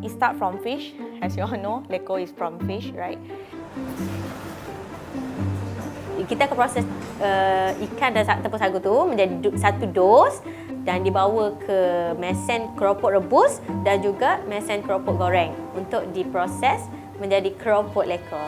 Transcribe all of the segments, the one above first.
It start from fish, as you all know, leko is from fish, right? Kita akan proses ikan dan tepung sagu tu menjadi satu dos dan dibawa ke mesin keropok rebus dan juga mesin keropok goreng untuk diproses menjadi keropok leko.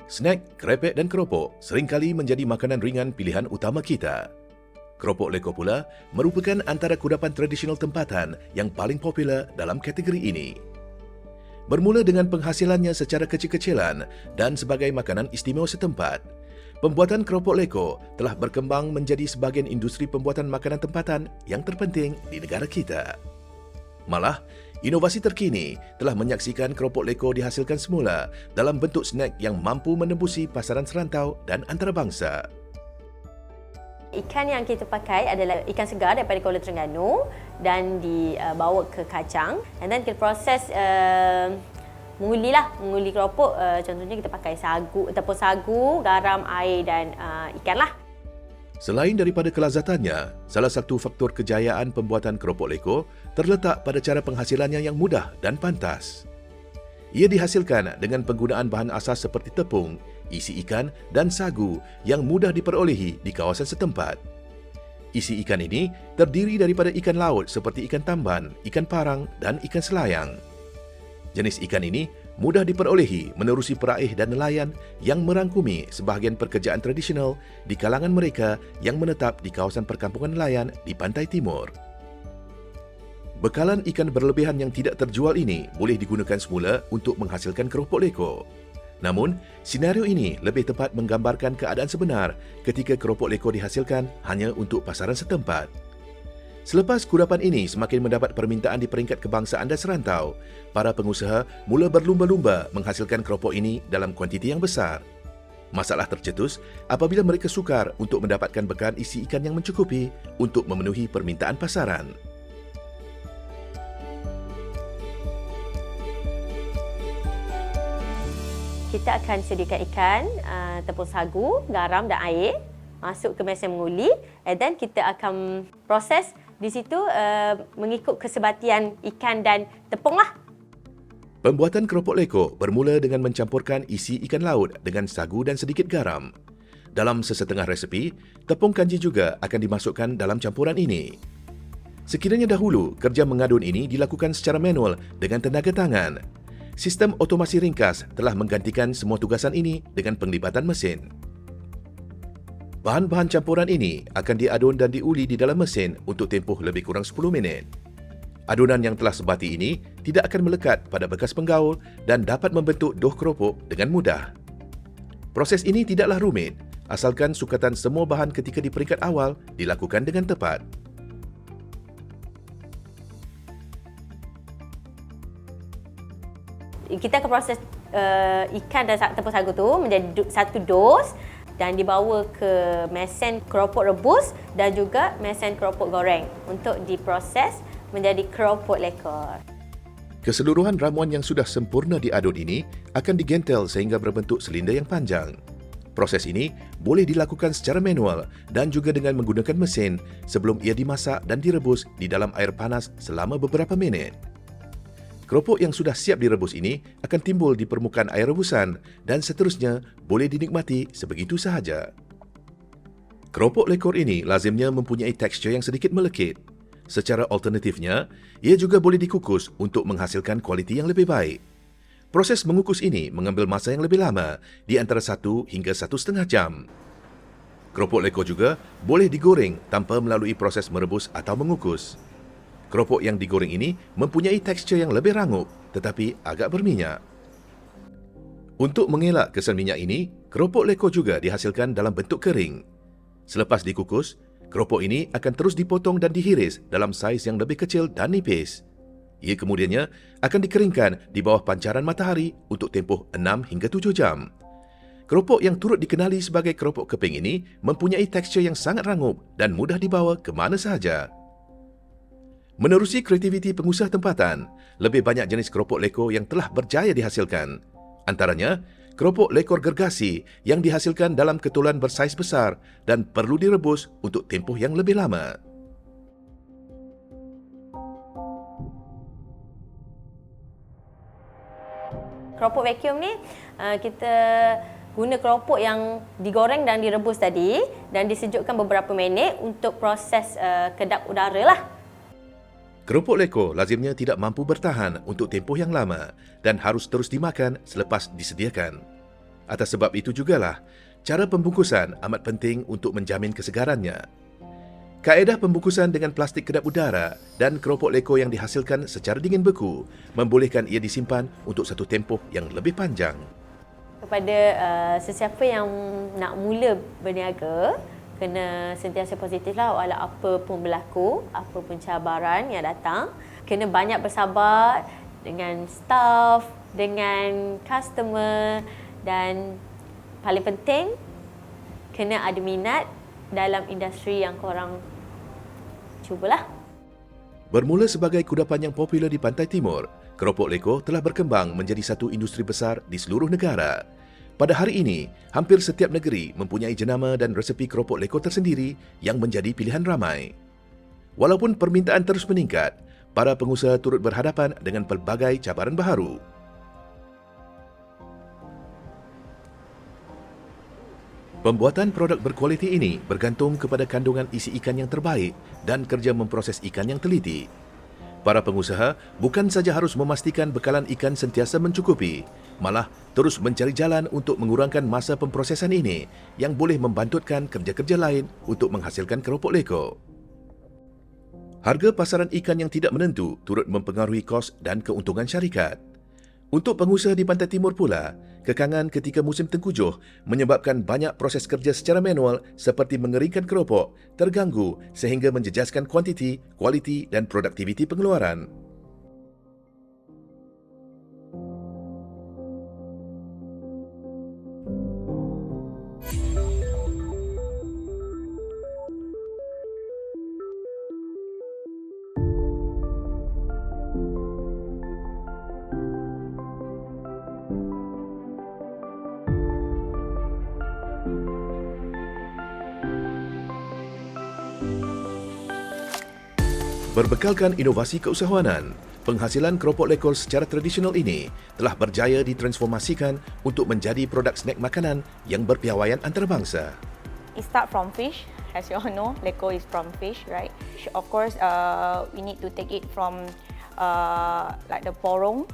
Snack, krepek dan keropok seringkali menjadi makanan ringan pilihan utama kita. Keropok leko pula merupakan antara kudapan tradisional tempatan yang paling popular dalam kategori ini. Bermula dengan penghasilannya secara kecil-kecilan dan sebagai makanan istimewa setempat, pembuatan keropok leko telah berkembang menjadi sebahagian industri pembuatan makanan tempatan yang terpenting di negara kita. Malah, inovasi terkini telah menyaksikan keropok leko dihasilkan semula dalam bentuk snack yang mampu menembusi pasaran serantau dan antarabangsa. Ikan yang kita pakai adalah ikan segar daripada Kuala Terengganu dan dibawa ke kacang. And then kita proses menguli keropok. Contohnya kita pakai tepung sagu, garam, air dan ikan lah. Selain daripada kelazatannya, salah satu faktor kejayaan pembuatan keropok leko terletak pada cara penghasilannya yang mudah dan pantas. Ia dihasilkan dengan penggunaan bahan asas seperti tepung, isi ikan dan sagu yang mudah diperolehi di kawasan setempat. Isi ikan ini terdiri daripada ikan laut seperti ikan tamban, ikan parang dan ikan selayang. Jenis ikan ini mudah diperolehi menerusi peraih dan nelayan yang merangkumi sebahagian pekerjaan tradisional di kalangan mereka yang menetap di kawasan perkampungan nelayan di pantai timur. Bekalan ikan berlebihan yang tidak terjual ini boleh digunakan semula untuk menghasilkan keropok leko. Namun, senario ini lebih tepat menggambarkan keadaan sebenar ketika keropok leko dihasilkan hanya untuk pasaran setempat. Selepas kudapan ini semakin mendapat permintaan di peringkat kebangsaan dan serantau, para pengusaha mula berlumba-lumba menghasilkan keropok ini dalam kuantiti yang besar. Masalah tercetus apabila mereka sukar untuk mendapatkan bekalan isi ikan yang mencukupi untuk memenuhi permintaan pasaran. Kita akan sediakan ikan, tepung sagu, garam dan air masuk ke mesin menguli, and then kita akan proses di situ mengikut kesebatian ikan dan tepung lah. Pembuatan keropok leko bermula dengan mencampurkan isi ikan laut dengan sagu dan sedikit garam. Dalam sesetengah resepi, tepung kanji juga akan dimasukkan dalam campuran ini. Sekiranya dahulu, kerja mengadun ini dilakukan secara manual dengan tenaga tangan. Sistem otomasi ringkas telah menggantikan semua tugasan ini dengan penglibatan mesin. Bahan-bahan campuran ini akan diadun dan diuli di dalam mesin untuk tempoh lebih kurang 10 minit. Adunan yang telah sebati ini tidak akan melekat pada bekas penggaul dan dapat membentuk dough keropok dengan mudah. Proses ini tidaklah rumit, asalkan sukatan semua bahan ketika di peringkat awal dilakukan dengan tepat. Kita akan proses ikan dan tepung sagu tu menjadi satu dos dan dibawa ke mesin keropok rebus dan juga mesin keropok goreng untuk diproses menjadi keropok leko. Keseluruhan ramuan yang sudah sempurna diadun ini akan digentel sehingga berbentuk silinder yang panjang. Proses ini boleh dilakukan secara manual dan juga dengan menggunakan mesin sebelum ia dimasak dan direbus di dalam air panas selama beberapa minit. Keropok yang sudah siap direbus ini akan timbul di permukaan air rebusan dan seterusnya boleh dinikmati sebegitu sahaja. Keropok lekor ini lazimnya mempunyai tekstur yang sedikit melekit. Secara alternatifnya, ia juga boleh dikukus untuk menghasilkan kualiti yang lebih baik. Proses mengukus ini mengambil masa yang lebih lama, di antara 1 hingga 1,5 jam. Keropok lekor juga boleh digoreng tanpa melalui proses merebus atau mengukus. Keropok yang digoreng ini mempunyai tekstur yang lebih rangup tetapi agak berminyak. Untuk mengelak kesan minyak ini, keropok leko juga dihasilkan dalam bentuk kering. Selepas dikukus, keropok ini akan terus dipotong dan dihiris dalam saiz yang lebih kecil dan nipis. Ia kemudiannya akan dikeringkan di bawah pancaran matahari untuk tempoh 6 hingga 7 jam. Keropok yang turut dikenali sebagai keropok keping ini mempunyai tekstur yang sangat rangup dan mudah dibawa ke mana sahaja. Menerusi kreativiti pengusaha tempatan, lebih banyak jenis keropok leko yang telah berjaya dihasilkan. Antaranya, keropok lekor gergasi yang dihasilkan dalam ketulan bersaiz besar dan perlu direbus untuk tempoh yang lebih lama. Keropok vacuum ni kita guna keropok yang digoreng dan direbus tadi dan disejukkan beberapa minit untuk proses kedap udara lah. Keropok leko lazimnya tidak mampu bertahan untuk tempoh yang lama dan harus terus dimakan selepas disediakan. Atas sebab itu jugalah, cara pembungkusan amat penting untuk menjamin kesegarannya. Kaedah pembungkusan dengan plastik kedap udara dan keropok leko yang dihasilkan secara dingin beku membolehkan ia disimpan untuk satu tempoh yang lebih panjang. Kepada sesiapa yang nak mula berniaga, kena sentiasa positif lah walau apa pun berlaku, apa pun cabaran yang datang. Kena banyak bersabar dengan staff, dengan customer dan paling penting, kena ada minat dalam industri yang korang cubalah. Bermula sebagai kudapan yang popular di Pantai Timur, keropok leko telah berkembang menjadi satu industri besar di seluruh negara. Pada hari ini, hampir setiap negeri mempunyai jenama dan resepi keropok leko tersendiri yang menjadi pilihan ramai. Walaupun permintaan terus meningkat, para pengusaha turut berhadapan dengan pelbagai cabaran baharu. Pembuatan produk berkualiti ini bergantung kepada kandungan isi ikan yang terbaik dan kerja memproses ikan yang teliti. Para pengusaha bukan saja harus memastikan bekalan ikan sentiasa mencukupi, malah terus mencari jalan untuk mengurangkan masa pemprosesan ini yang boleh membantutkan kerja-kerja lain untuk menghasilkan keropok leko. Harga pasaran ikan yang tidak menentu turut mempengaruhi kos dan keuntungan syarikat. Untuk pengusaha di Pantai Timur pula, kekangan ketika musim tengkujuh menyebabkan banyak proses kerja secara manual seperti mengeringkan keropok terganggu sehingga menjejaskan kuantiti, kualiti dan produktiviti pengeluaran. Berbekalkan inovasi keusahawanan, penghasilan keropok lekor secara tradisional ini telah berjaya ditransformasikan untuk menjadi produk snack makanan yang berpiawaian antarabangsa. It starts from fish. As you all know, leko is from fish, right? Of course, we need to take it from like the porong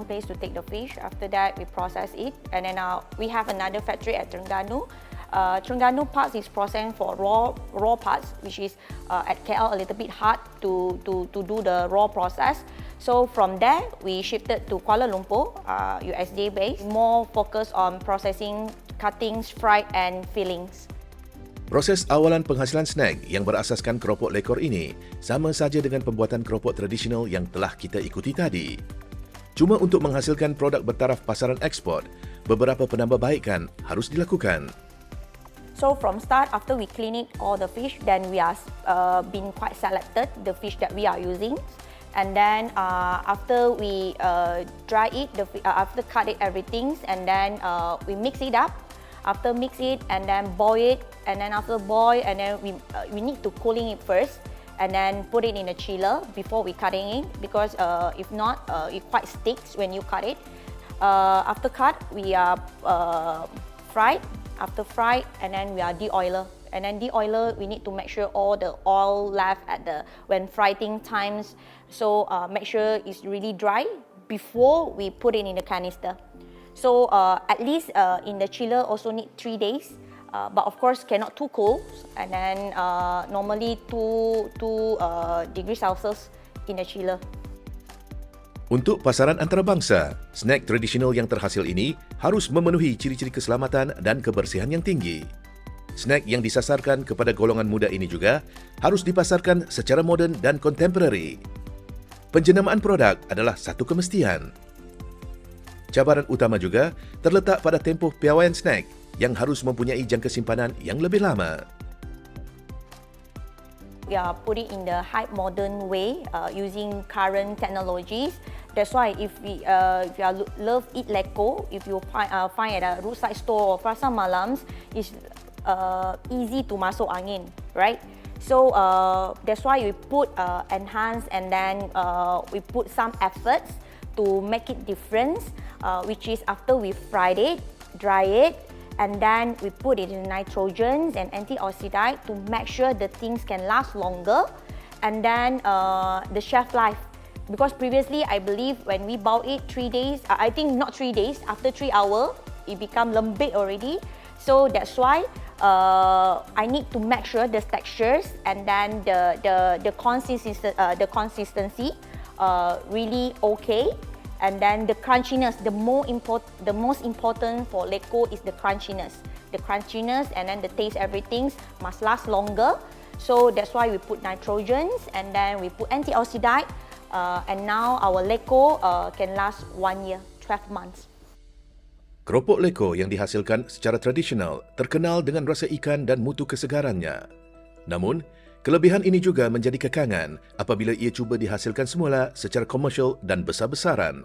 place to take the fish. After that, we process it, and then we have another factory at Terengganu. Terengganu parts is processed for raw parts, which is at KL a little bit hard to do the raw process. So from there, we shifted to Kuala Lumpur, USD based, more focused on processing cuttings, fried and fillings. Proses awalan penghasilan snack yang berasaskan keropok lekor ini sama saja dengan pembuatan keropok tradisional yang telah kita ikuti tadi. Cuma untuk menghasilkan produk bertaraf pasaran ekspor, beberapa penambahbaikan harus dilakukan. So from start, after we clean it, all the fish, then we are been quite selected the fish that we are using, and then after we dry it, after cut it everything, and then we mix it up. After mix it and then boil it, and then after boil, and then we need to cooling it first, and then put it in a chiller before we cutting it, because if not, it quite sticks when you cut it. After cut, we are fried. After fried, and then we are de-oiler. And then de-oiler, we need to make sure all the oil left at when frying times. So make sure it's really dry before we put it in the canister. So at least in the chiller also need 3 days. But of course cannot too cold. And then normally 2 degrees Celsius in the chiller. Untuk pasaran antarabangsa, snack tradisional yang terhasil ini harus memenuhi ciri-ciri keselamatan dan kebersihan yang tinggi. Snack yang disasarkan kepada golongan muda ini juga harus dipasarkan secara moden dan contemporary. Penjenamaan produk adalah satu kemestian. Cabaran utama juga terletak pada tempoh piawaian snack yang harus mempunyai jangka simpanan yang lebih lama. We are putting in the high modern way using current technologies. That's why if you love eat leko, if you find at a roadside store or pasar malams, it's easy to masuk angin, right? So that's why we put enhance and then we put some efforts to make it different, which is after we fried it, dry it, and then we put it in nitrogens and antioxidant to make sure the things can last longer, and then the shelf life. Because previously, I believe when we bought it 3 days, I think not 3 days, after 3 hours, it become lembik already. So that's why I need to make sure the textures and then the consistency really okay. And then the crunchiness, the most important for leko is the crunchiness. The crunchiness and then the taste, everything must last longer. So that's why we put nitrogens and then we put antioxidant. And now our leko can last 1 year, 12 months. Keropok leko yang dihasilkan secara tradisional terkenal dengan rasa ikan dan mutu kesegarannya. Namun, kelebihan ini juga menjadi kekangan apabila ia cuba dihasilkan semula secara komersial dan besar-besaran.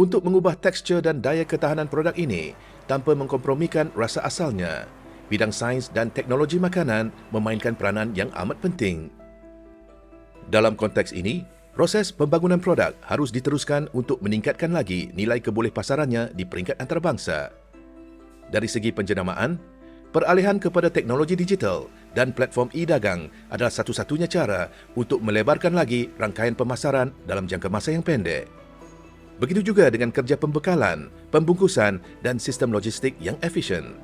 Untuk mengubah tekstur dan daya ketahanan produk ini tanpa mengkompromikan rasa asalnya, bidang sains dan teknologi makanan memainkan peranan yang amat penting. Dalam konteks ini, proses pembangunan produk harus diteruskan untuk meningkatkan lagi nilai kebolehpasarannya di peringkat antarabangsa. Dari segi penjenamaan, peralihan kepada teknologi digital dan platform e-dagang adalah satu-satunya cara untuk melebarkan lagi rangkaian pemasaran dalam jangka masa yang pendek. Begitu juga dengan kerja pembekalan, pembungkusan dan sistem logistik yang efisien.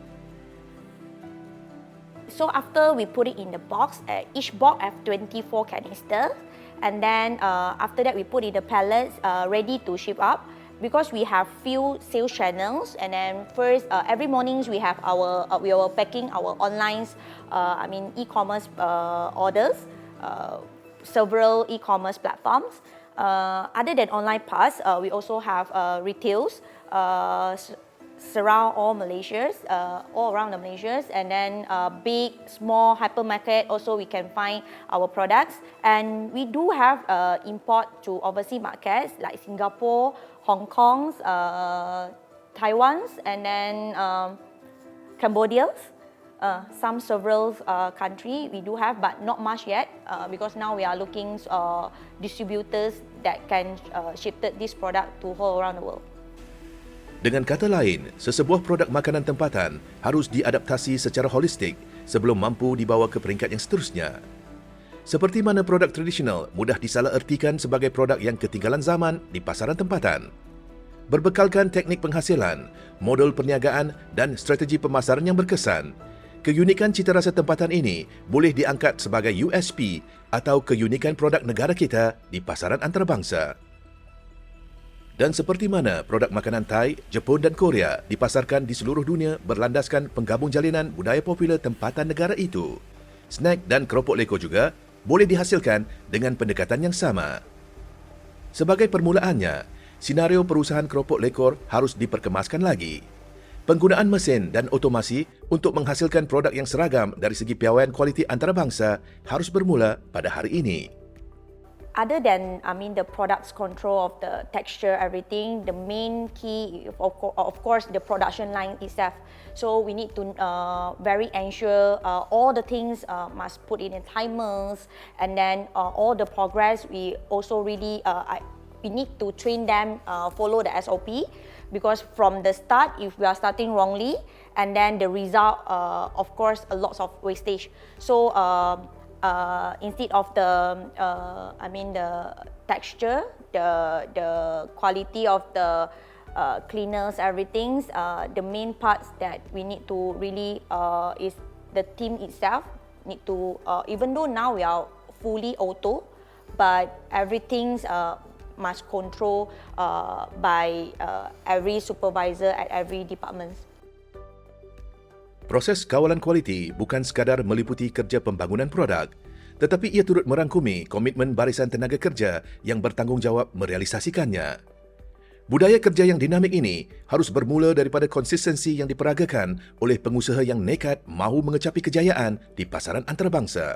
So after we put it in the box, each box have 24 canister. And then after that, we put in the pallets ready to ship up because we have few sales channels. And then first, every mornings we have we are packing our online, e-commerce orders, several e-commerce platforms. Other than online parts, we also have retails surround all Malaysias, all around the Malaysias, and then big, small hypermarket also we can find our products. And we do have import to overseas markets like Singapore, Hong Kong, Taiwan, and then Cambodia. Some several country we do have, but not much yet because now we are looking distributors that can ship this product to all around the world. Dengan kata lain, sesebuah produk makanan tempatan harus diadaptasi secara holistik sebelum mampu dibawa ke peringkat yang seterusnya. Seperti mana produk tradisional mudah disalahertikan sebagai produk yang ketinggalan zaman di pasaran tempatan. Berbekalkan teknik penghasilan, model perniagaan dan strategi pemasaran yang berkesan, keunikan cita rasa tempatan ini boleh diangkat sebagai USP atau keunikan produk negara kita di pasaran antarabangsa. Dan seperti mana produk makanan Thai, Jepun dan Korea dipasarkan di seluruh dunia berlandaskan penggabung jalinan budaya popular tempatan negara itu, snack dan keropok leko juga boleh dihasilkan dengan pendekatan yang sama. Sebagai permulaannya, senario perusahaan keropok lekor harus diperkemaskan lagi. Penggunaan mesin dan otomasi untuk menghasilkan produk yang seragam dari segi piawaian kualiti antarabangsa harus bermula pada hari ini. Other than, the products control of the texture, everything, the main key, of course, the production line itself. So we need to very ensure all the things must put in timers, and then all the progress we also really we need to train them follow the SOP, because from the start, if we are starting wrongly, and then the result, of course, a lot of wastage. So. Instead of the texture, the quality of the cleaners, everything, the main parts that we need to really is the team itself need to, even though now we are fully auto, but everything must control by every supervisor at every department. Proses kawalan kualiti bukan sekadar meliputi kerja pembangunan produk, tetapi ia turut merangkumi komitmen Barisan Tenaga Kerja yang bertanggungjawab merealisasikannya. Budaya kerja yang dinamik ini harus bermula daripada konsistensi yang diperagakan oleh pengusaha yang nekat mahu mengecapi kejayaan di pasaran antarabangsa.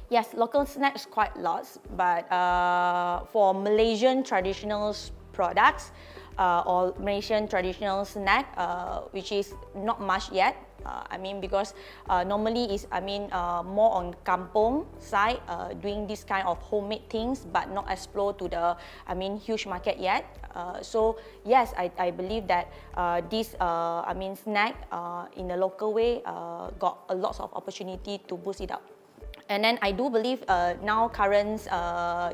Yes, local snacks quite lots, but for Malaysian traditional products or Malaysian traditional snack, which is not much yet. Because normally is more on kampung side doing this kind of homemade things, but not explore to the huge market yet. So yes, I believe that this snack in the local way got a lot of opportunity to boost it up. And then I do believe now current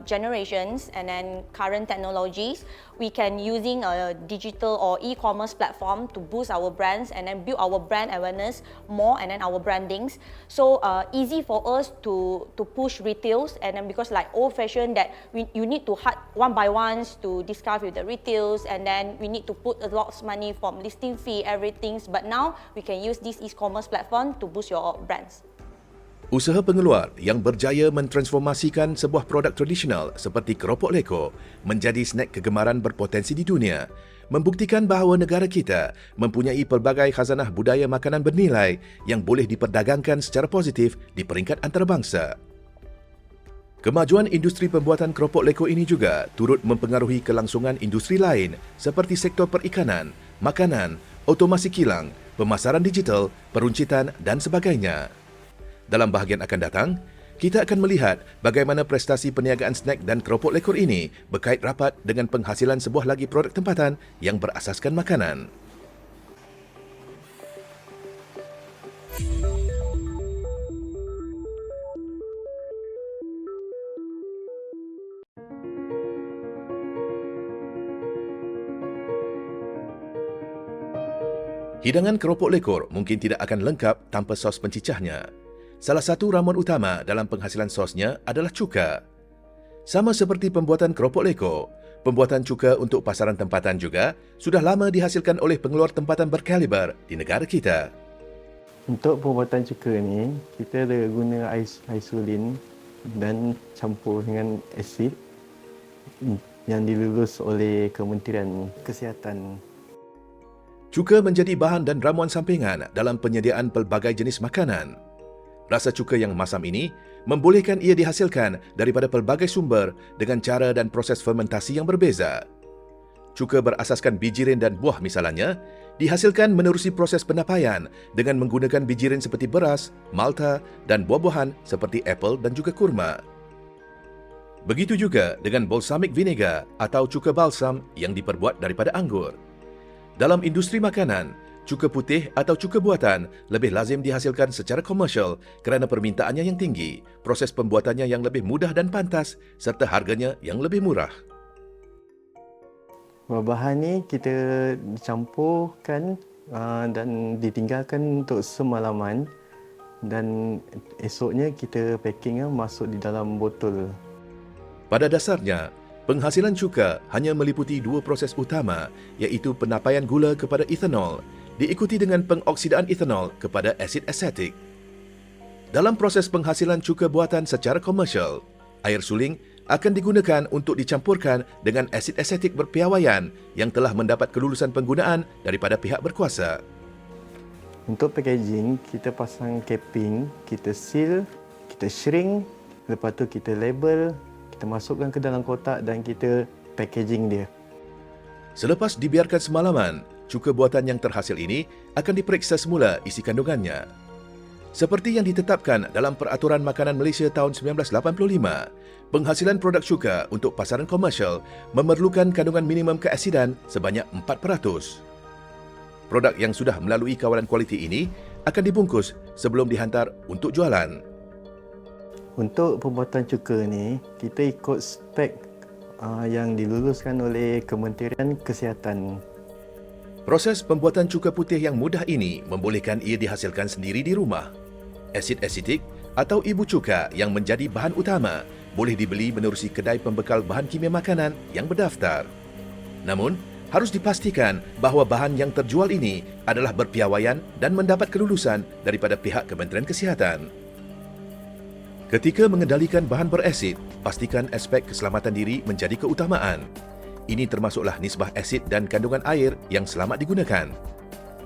generations and then current technologies, we can using a digital or e-commerce platform to boost our brands and then build our brand awareness more and then our brandings. So easy for us to push retails, and then because like old fashion that you need to hard one by ones to discuss with the retails, and then we need to put a lot of money from listing fee, everything. But now we can use this e-commerce platform to boost your brands. Usaha pengeluar yang berjaya mentransformasikan sebuah produk tradisional seperti keropok leko menjadi snack kegemaran berpotensi di dunia, membuktikan bahawa negara kita mempunyai pelbagai khazanah budaya makanan bernilai yang boleh diperdagangkan secara positif di peringkat antarabangsa. Kemajuan industri pembuatan keropok leko ini juga turut mempengaruhi kelangsungan industri lain seperti sektor perikanan, makanan, otomasi kilang, pemasaran digital, peruncitan dan sebagainya. Dalam bahagian akan datang, kita akan melihat bagaimana prestasi perniagaan snack dan keropok lekor ini berkait rapat dengan penghasilan sebuah lagi produk tempatan yang berasaskan makanan. Hidangan keropok lekor mungkin tidak akan lengkap tanpa sos pencicahnya. Salah satu ramuan utama dalam penghasilan sosnya adalah cuka. Sama seperti pembuatan keropok leko, pembuatan cuka untuk pasaran tempatan juga sudah lama dihasilkan oleh pengeluar tempatan berkaliber di negara kita. Untuk pembuatan cuka ni, kita ada guna isolin dan campur dengan asid yang dilulus oleh Kementerian Kesihatan. Cuka menjadi bahan dan ramuan sampingan dalam penyediaan pelbagai jenis makanan. Rasa cuka yang masam ini membolehkan ia dihasilkan daripada pelbagai sumber dengan cara dan proses fermentasi yang berbeza. Cuka berasaskan bijirin dan buah misalnya, dihasilkan menerusi proses penapaian dengan menggunakan bijirin seperti beras, malta dan buah-buahan seperti apel dan juga kurma. Begitu juga dengan balsamic vinegar atau cuka balsam yang diperbuat daripada anggur. Dalam industri makanan, cuka putih atau cuka buatan lebih lazim dihasilkan secara komersial kerana permintaannya yang tinggi, proses pembuatannya yang lebih mudah dan pantas serta harganya yang lebih murah. Bahan ni kita dicampurkan dan ditinggalkan untuk semalaman, dan esoknya kita packing masuk di dalam botol. Pada dasarnya, penghasilan cuka hanya meliputi dua proses utama, iaitu penapaian gula kepada ethanol diikuti dengan pengoksidaan ethanol kepada asid asetik. Dalam proses penghasilan cuka buatan secara komersial, air suling akan digunakan untuk dicampurkan dengan asid asetik berpiawaian yang telah mendapat kelulusan penggunaan daripada pihak berkuasa. Untuk packaging, kita pasang capping, kita seal, kita shrink, lepas tu kita label, kita masukkan ke dalam kotak dan kita packaging dia. Selepas dibiarkan semalaman, cuka buatan yang terhasil ini akan diperiksa semula isi kandungannya. Seperti yang ditetapkan dalam Peraturan Makanan Malaysia tahun 1985, penghasilan produk cuka untuk pasaran komersial memerlukan kandungan minimum keasidan sebanyak 4%. Produk yang sudah melalui kawalan kualiti ini akan dibungkus sebelum dihantar untuk jualan. Untuk pembuatan cuka ni, kita ikut spek yang diluluskan oleh Kementerian Kesihatan. Proses pembuatan cuka putih yang mudah ini membolehkan ia dihasilkan sendiri di rumah. Asid asetik atau ibu cuka yang menjadi bahan utama boleh dibeli menerusi kedai pembekal bahan kimia makanan yang berdaftar. Namun, harus dipastikan bahawa bahan yang terjual ini adalah berpiawaian dan mendapat kelulusan daripada pihak Kementerian Kesihatan. Ketika mengendalikan bahan berasid, pastikan aspek keselamatan diri menjadi keutamaan. Ini termasuklah nisbah asid dan kandungan air yang selamat digunakan.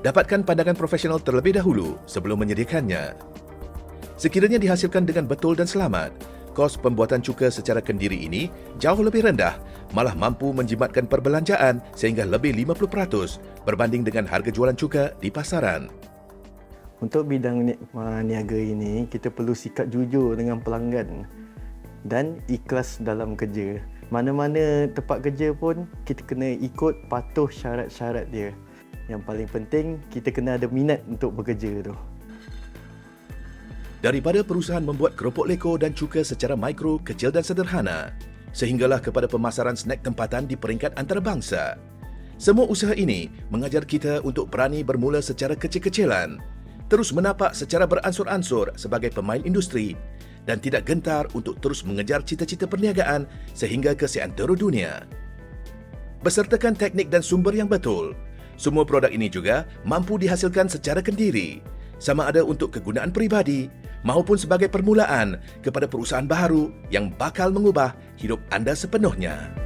Dapatkan pandangan profesional terlebih dahulu sebelum menyediakannya. Sekiranya dihasilkan dengan betul dan selamat, kos pembuatan cuka secara kendiri ini jauh lebih rendah, malah mampu menjimatkan perbelanjaan sehingga lebih 50% berbanding dengan harga jualan cuka di pasaran. Untuk bidang niaga ini, kita perlu sikap jujur dengan pelanggan dan ikhlas dalam kerja. Mana-mana tempat kerja pun, kita kena ikut patuh syarat-syarat dia. Yang paling penting, kita kena ada minat untuk bekerja tu. Daripada perusahaan membuat keropok leko dan cuka secara mikro, kecil dan sederhana, sehinggalah kepada pemasaran snack tempatan di peringkat antarabangsa. Semua usaha ini mengajar kita untuk berani bermula secara kecil-kecilan, terus menapak secara beransur-ansur sebagai pemain industri dan tidak gentar untuk terus mengejar cita-cita perniagaan sehingga ke seantero dunia. Besertakan teknik dan sumber yang betul, semua produk ini juga mampu dihasilkan secara kendiri, sama ada untuk kegunaan peribadi maupun sebagai permulaan kepada perusahaan baharu yang bakal mengubah hidup anda sepenuhnya.